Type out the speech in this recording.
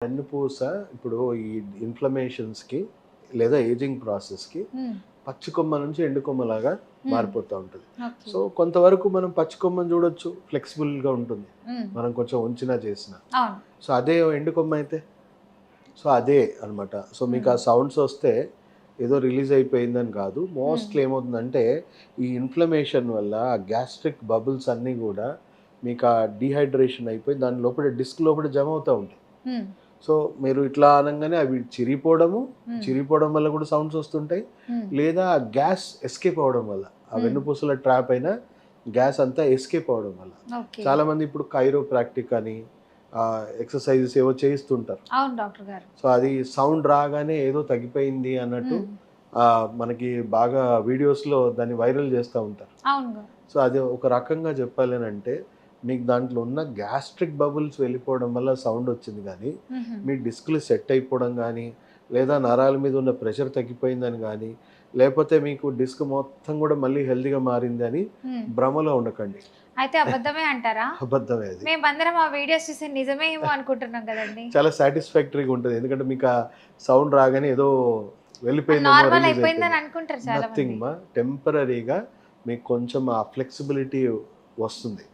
వెన్నుపూస ఇప్పుడు ఈ ఇన్ఫ్లమేషన్స్‌కి లేదా ఏజింగ్ ప్రాసెస్‌కి హ్మ్. పచ్చి కొమ్మ నుంచి ఎండు కొమ్మలాగా హ్మ్. మారిపోతా ఉంటది. ఓకే. సో, కొంతవరకు మనం పచ్చి కొమ్మని చూడొచ్చు. ఫ్లెక్సిబుల్‌గా ఉంటుంది. హ్మ్. మనం కొంచెం ఉంచినా చేసినా. అవును. సో, అదే ఎండు కొమ్మ అయితే? సో, అదే అన్నమాట. సో, మీకు హ్మ్. ఆ సౌండ్స్ వస్తే ఏదో రిలీజ్ అయిపోయిందని కాదు. హ్మ్. మోస్ట్‌లీ ఏమవుతుందంటే ఈ ఇన్ఫ్లమేషన్ వల్ల ఆ గ్యాస్ట్రిక్ బబుల్స్ అన్నీ గూడా మీకు ఆ డీహైడ్రేషన్ అయిపోయి దాని లోపల డిస్క్ లోపల జమ అవుతా ఉంటాయి. హ్మ్. సో, మీరు ఇట్లా అనంగానే అవి చిరిగిపోవడము, హ్మ్. చిరిగిపోవడం వల్ల కూడా సౌండ్స్ వస్తుంటాయి. హ్మ్. లేదా ఆ గ్యాస్ ఎస్కేప్ అవ్వడం వల్ల, ఆ హ్మ్. వెన్నుపూసల ట్రాప్ అయిన గ్యాస్ అంతా ఎస్కేప్ అవ్వడం వల్ల. ఓకే. చాలామంది ఇప్పుడు కైరోప్రాక్టిక్ అని ఎక్సర్‌సైజెస్ ఏవో చేయిస్తుంటారు. అవును డాక్టర్ గారు. సో, అది సౌండ్ రాగానే ఏదో తగ్గిపోయింది అన్నట్టు హ్మ్. మనకి బాగా వీడియోస్‌లో దాన్ని వైరల్ చేస్తా ఉంటారు. అవును. సో, అది ఒక రకంగా చెప్పాలనంటే, మీకు దాంట్లో ఉన్న గ్యాస్ట్రిక్ బబుల్స్ వెళ్ళిపోవడం వల్ల సౌండొచ్చింది గానీ, హుహు. మీ డిస్క్‌లు సెట్ అయిపోవడం గానీ, లేదా నరాల మీద ఉన్న ప్రెషర్ తగ్గిపోయిందని గానీ, లేపోతే మీకు డిస్క్ మొత్తం గూడా మళ్ళీ హెల్తీగా మారిందని హ్మ్. భ్రమలో ఉండకండి. అయితే అబద్ధమే అంటారా? అబద్ధమే అది. మేమందరం ఆ వీడియోస్ చూసి నిజమే ఏమో అనుకుంటున్నాం గదండీ! చాలా సాటిస్ఫాక్టరీగా ఉంటది. ఎందుకంటే మీకు ఆ సౌండ్ రాగానే ఏదో వెళ్ళిపోయిందేమో, నార్మల్ రిలీజ్ అయిపోయిందని అయిపోయింది. అనుకుంటారు చాలా నథింగ్ మంది. టెంపరరీగా మీకు కొంచెం ఆ ఫ్లెక్సిబిలిటీ వస్తుంది.